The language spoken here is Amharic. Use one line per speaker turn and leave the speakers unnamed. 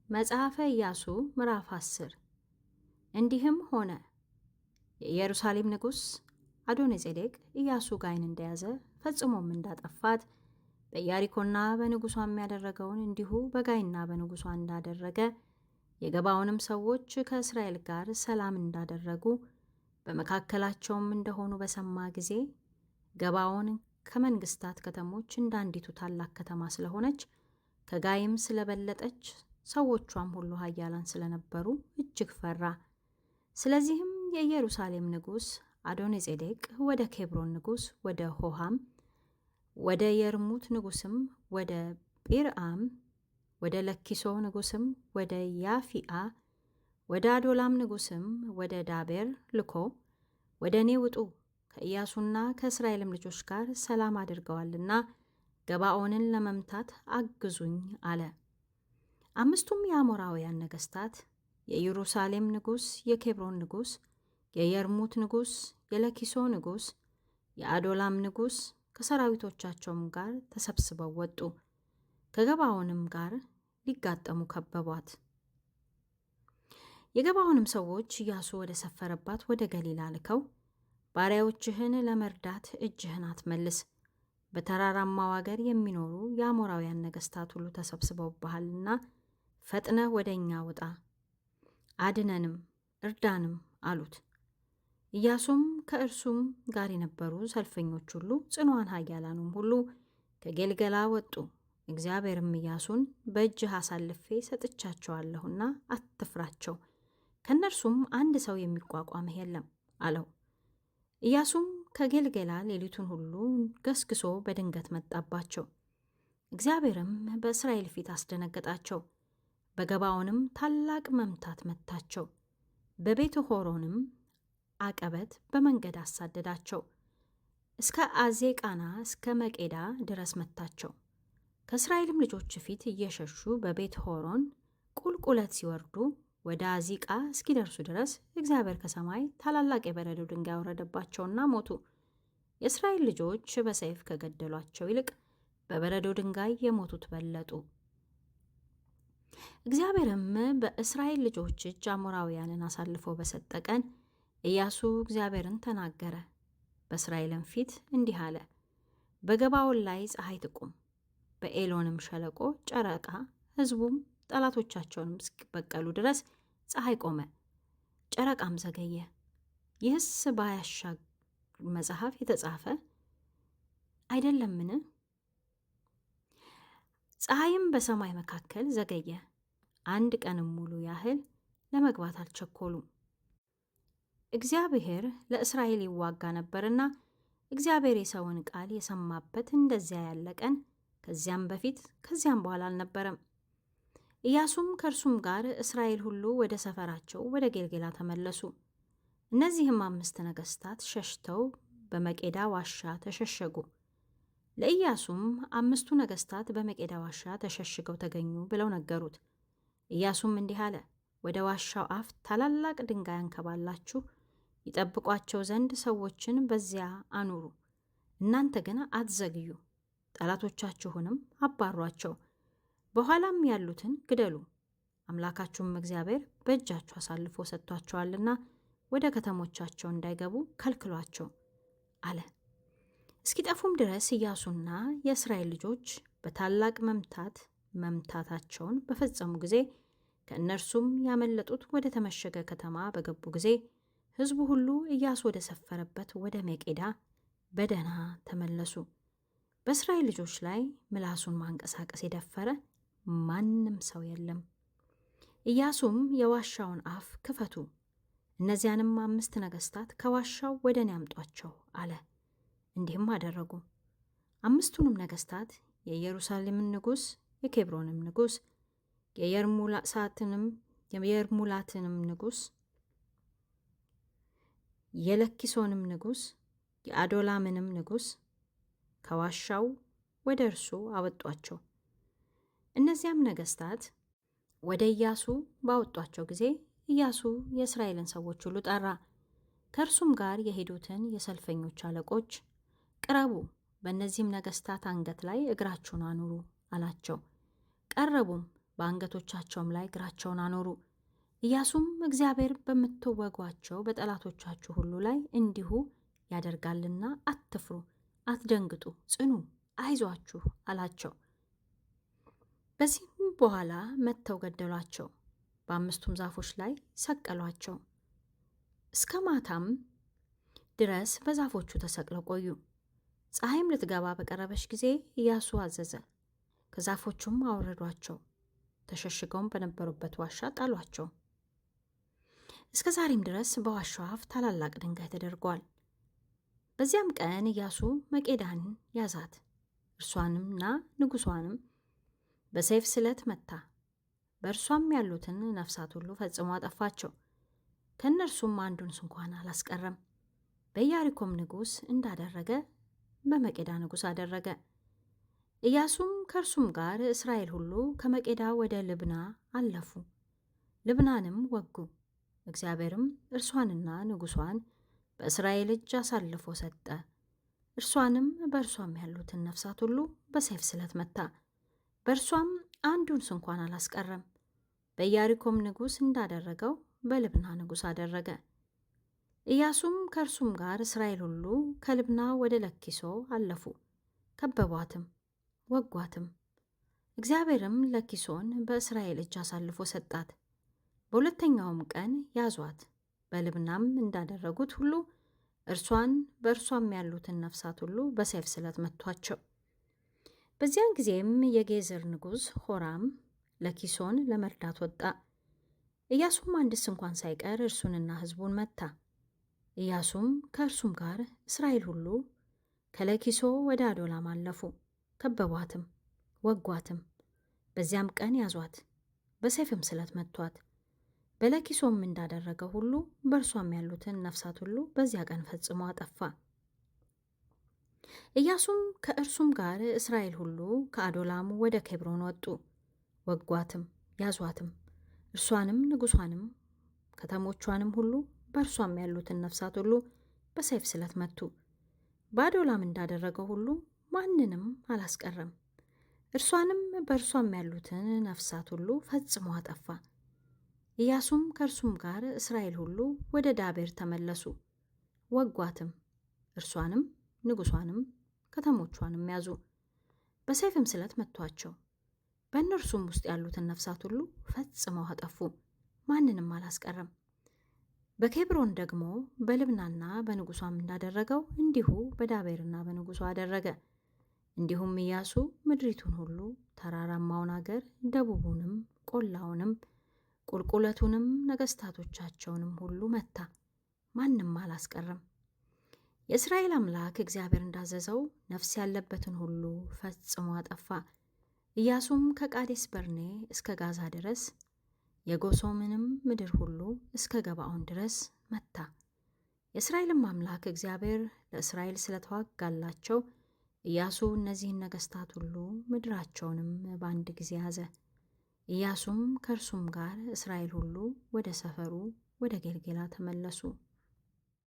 መጽሐፈ ኢያሱ ምዕራፍ 10 እንዲህም ሆነ የኢየሩሳሌም ንጉሥ አዶኒጼዴቅ ኢያሱ ጋይን እንደያዘ ፈጽሞም እንዳጠፋት በኢያሪኮና በንጉሷም ያደረገውን እንዲሁ በጋይና በንጉሷ እንዳደረገ የገባዖንም ሰዎች ከእስራኤል ጋር ሰላም እንዳደረጉ በመካከላቸውም እንደሆኑ በሰማ ጊዜ ገባዖን ከመንግስታት ከተሞች እንዳንዲቱ ታላቅ ከተማ ስለሆነች ከጋይም ስለበለጠች ሰዎቿም ሁሉ ኃያላን ስለነበሩ እጅግ ፈራ። ስለዚህም የኢየሩሳሌም ንጉሥ አዶኒጼዴቅ ወደ ኬብሮን ንጉሥ ወደ ሆሃም ወደ የርሙት ንጉሥም ወደ ጲርአም ወደ ለኪሶ ንጉሥም ወደ ያፊአ ወደ አዶላም ንጉሥም ወደ ዳቤር ልኮ ወደ እኔ ውጡ፣ ከኢያሱና ከእስራኤልም ልጆች ጋር ሰላም አድርገዋልና ገባዖንን ለመምታት አግዙኝ አለ። አምስቱም የአሞራውያን ነገሥታት የኢየሩሳሌም ንጉሥ፣ የኬብሮን ንጉሥ፣ የየርሙት ንጉሥ፣ የለኪሶ ንጉሥ፣ የአዶላም ንጉሥ ከሰራዊቶቻቸውም ጋር ተሰብስበው ወጡ። ከገባዖንም ጋር ሊጋጠሙ ከበቧት። የገባዖንም ሰዎች ኢያሱ ወደ ሰፈረባት ወደ ገሊላ ልከው ባሪያዎችህን ለመርዳት እጅህን አትመልስ፣ በተራራማው አገር የሚኖሩ የአሞራውያን ነገሥታት ሁሉ ተሰብስበውብሃልና ፈጥነህ ወደ እኛ ውጣ፣ አድነንም እርዳንም አሉት። ኢያሱም ከእርሱም ጋር የነበሩ ሰልፈኞች ሁሉ ጽኑዓን ኃያላኑም ሁሉ ከጌልገላ ወጡ። እግዚአብሔርም ኢያሱን በእጅህ አሳልፌ ሰጥቻቸዋለሁና አትፍራቸው፣ ከእነርሱም አንድ ሰው የሚቋቋምህ የለም አለው። ኢያሱም ከጌልገላ ሌሊቱን ሁሉ ገስግሶ በድንገት መጣባቸው። እግዚአብሔርም በእስራኤል ፊት አስደነገጣቸው። በገባዖንም ታላቅ መምታት መታቸው። በቤተ ሆሮንም አቀበት በመንገድ አሳደዳቸው። እስከ አዜቃና እስከ መቄዳ ድረስ መታቸው። ከእስራኤልም ልጆች ፊት እየሸሹ በቤት ሆሮን ቁልቁለት ሲወርዱ ወደ አዚቃ እስኪደርሱ ድረስ እግዚአብሔር ከሰማይ ታላላቅ የበረዶ ድንጋይ አወረደባቸውና ሞቱ። የእስራኤል ልጆች በሰይፍ ከገደሏቸው ይልቅ በበረዶ ድንጋይ የሞቱት በለጡ። እግዚአብሔርም በእስራኤል ልጆች እጅ አሞራውያንን አሳልፎ በሰጠ ቀን ኢያሱ እግዚአብሔርን ተናገረ። በእስራኤልም ፊት እንዲህ አለ፣ በገባዖን ላይ ፀሐይ ትቁም፣ በኤሎንም ሸለቆ ጨረቃ፣ ሕዝቡም ጠላቶቻቸውንም እስኪበቀሉ ድረስ ፀሐይ ቆመ፣ ጨረቃም ዘገየ። ይህስ በአያሻግር መጽሐፍ የተጻፈ አይደለምን? ፀሐይም በሰማይ መካከል ዘገየ፣ አንድ ቀንም ሙሉ ያህል ለመግባት አልቸኮሉም። እግዚአብሔር ለእስራኤል ይዋጋ ነበርና እግዚአብሔር የሰውን ቃል የሰማበት እንደዚያ ያለ ቀን ከዚያም በፊት ከዚያም በኋላ አልነበረም። ኢያሱም ከእርሱም ጋር እስራኤል ሁሉ ወደ ሰፈራቸው ወደ ጌልጌላ ተመለሱ። እነዚህም 5 ነገሥታት ሸሽተው በመቄዳ ዋሻ ተሸሸጉ። ለኢያሱም 5ቱ ነገሥታት በመቄዳ ዋሻ ተሸሽገው ተገኙ ብለው ነገሩት። ኢያሱም እንዲህ አለ፣ ወደ ዋሻው አፍ ታላላቅ ድንጋይ አንከባላችሁ ይጠብቋቸው ዘንድ ሰዎችን በዚያ አኑሩ። እናንተ ግን አትዘግዩ፣ ጠላቶቻችሁንም አባሯቸው፣ በኋላም ያሉትን ግደሉ። አምላካችሁም እግዚአብሔር በእጃችሁ አሳልፎ ሰጥቷቸዋልና ወደ ከተሞቻቸው እንዳይገቡ ከልክሏቸው አለ። እስኪጠፉም ድረስ ኢያሱና የእስራኤል ልጆች በታላቅ መምታታቸውን በፈጸሙ ጊዜ ከእነርሱም ያመለጡት ወደ ተመሸገ ከተማ በገቡ ጊዜ ሕዝቡ ሁሉ ኢያሱ ወደ ሰፈረበት ወደ መቄዳ በደህና ተመለሱ። በእስራኤል ልጆች ላይ ምላሱን ማንቀሳቀስ የደፈረ ማንም ሰው የለም። ኢያሱም የዋሻውን አፍ ክፈቱ፣ እነዚያንም 5 ነገሥታት ከዋሻው ወደ እኔ አምጧቸው አለ። እንዲህም አደረጉ። 5ቱንም ነገሥታት የኢየሩሳሌምን ንጉሥ፣ የኬብሮንም ንጉሥ፣ የየርሙላትንም ንጉሥ፣ የለኪሶንም ንጉሥ፣ የአዶላምንም ንጉሥ ከዋሻው ወደ እርሱ አወጧቸው። እነዚያም ነገሥታት ወደ ኢያሱ ባወጧቸው ጊዜ ኢያሱ የእስራኤልን ሰዎች ሁሉ ጠራ። ከእርሱም ጋር የሄዱትን የሰልፈኞች አለቆች ቅረቡ፣ በእነዚህም ነገሥታት አንገት ላይ እግራችሁን አኑሩ አላቸው። ቀረቡም፣ በአንገቶቻቸውም ላይ እግራቸውን አኖሩ። ኢያሱም እግዚአብሔር በምትወጓቸው በጠላቶቻችሁ ሁሉ ላይ እንዲሁ ያደርጋልና አትፍሩ፣ አትደንግጡ፣ ጽኑ፣ አይዟችሁ አላቸው። በዚህም በኋላ መጥተው ገደሏቸው፣ በአምስቱም ዛፎች ላይ ሰቀሏቸው። እስከ ማታም ድረስ በዛፎቹ ተሰቅለው ቆዩ። ፀሐይም ልትገባ በቀረበች ጊዜ ኢያሱ አዘዘ፣ ከዛፎቹም አወረዷቸው፣ ተሸሽገውም በነበሩበት ዋሻ ጣሏቸው። እስከ ዛሬም ድረስ በዋሻው አፍ ታላላቅ ድንጋይ ተደርጓል። በዚያም ቀን ኢያሱ መቄዳንን ያዛት፣ እርሷንምና ንጉሷንም በሰይፍ ስለት መታ፣ በእርሷም ያሉትን ነፍሳት ሁሉ ፈጽሞ አጠፋቸው። ከእነርሱም አንዱን ስንኳን አላስቀረም። በኢያሪኮም ንጉሥ እንዳደረገ በመቄዳ ንጉሥ አደረገ። ኢያሱም ከእርሱም ጋር እስራኤል ሁሉ ከመቄዳ ወደ ልብና አለፉ፣ ልብናንም ወጉ። እግዚአብሔርም እርሷንና ንጉሷን በእስራኤል እጅ አሳልፎ ሰጠ። እርሷንም በእርሷም ያሉትን ነፍሳት ሁሉ በሰይፍ ስለት መታ፣ በእርሷም አንዱን ስንኳን አላስቀረም። በኢያሪኮም ንጉሥ እንዳደረገው በልብና ንጉሥ አደረገ። ኢያሱም ከእርሱም ጋር እስራኤል ሁሉ ከልብና ወደ ለኪሶ አለፉ፣ ከበቧትም፣ ወጓትም። እግዚአብሔርም ለኪሶን በእስራኤል እጅ አሳልፎ ሰጣት። በሁለተኛውም ቀን ያዟት፣ በልብናም እንዳደረጉት ሁሉ እርሷን በእርሷም ያሉትን ነፍሳት ሁሉ በሰይፍ ስለት መቷቸው። በዚያን ጊዜም የጌዝር ንጉሥ ሆራም ለኪሶን ለመርዳት ወጣ። ኢያሱም አንድስ እንኳን ሳይቀር እርሱንና ሕዝቡን መታ። ኢያሱም ከእርሱም ጋር እስራኤል ሁሉ ከለኪሶ ወደ አዶላም አለፉ፣ ከበቧትም፣ ወጓትም። በዚያም ቀን ያዟት፣ በሰይፍም ስለት መቷት። በለኪሶም እንዳደረገው ሁሉ በእርሷም ያሉትን ነፍሳት ሁሉ በዚያ ቀን ፈጽሞ አጠፋ። ኢያሱም ከእርሱም ጋር እስራኤል ሁሉ ከአዶላም ወደ ኬብሮን ወጡ፣ ወጓትም፣ ያዟትም። እርሷንም ንጉሷንም ከተሞቿንም ሁሉ በእርሷም ያሉትን ነፍሳት ሁሉ በሰይፍ ስለት መቱ። በአዶላም እንዳደረገው ሁሉ ማንንም አላስቀረም። እርሷንም በእርሷም ያሉትን ነፍሳት ሁሉ ፈጽሞ አጠፋ። ኢያሱም ከእርሱም ጋር እስራኤል ሁሉ ወደ ዳቤር ተመለሱ፣ ወጓትም፣ እርሷንም ንጉሷንም ከተሞቿንም ያዙ፣ በሰይፍም ስለት መቷቸው። በእነርሱም ውስጥ ያሉትን ነፍሳት ሁሉ ፈጽመው አጠፉ፣ ማንንም አላስቀረም። በኬብሮን ደግሞ በልብናና በንጉሷም እንዳደረገው እንዲሁ በዳቤርና በንጉሷ አደረገ። እንዲሁም ኢያሱ ምድሪቱን ሁሉ፣ ተራራማውን አገር፣ ደቡቡንም፣ ቆላውንም፣ ቁልቁለቱንም፣ ነገሥታቶቻቸውንም ሁሉ መታ፣ ማንም አላስቀረም። የእስራኤል አምላክ እግዚአብሔር እንዳዘዘው ነፍስ ያለበትን ሁሉ ፈጽሞ አጠፋ። ኢያሱም ከቃዴስ በርኔ እስከ ጋዛ ድረስ የጎሶምንም ምድር ሁሉ እስከ ገባዖን ድረስ መታ። የእስራኤልም አምላክ እግዚአብሔር ለእስራኤል ስለተዋጋላቸው ኢያሱ እነዚህን ነገሥታት ሁሉ ምድራቸውንም በአንድ ጊዜ ያዘ። ኢያሱም ከእርሱም ጋር እስራኤል ሁሉ ወደ ሰፈሩ ወደ ጌልጌላ ተመለሱ።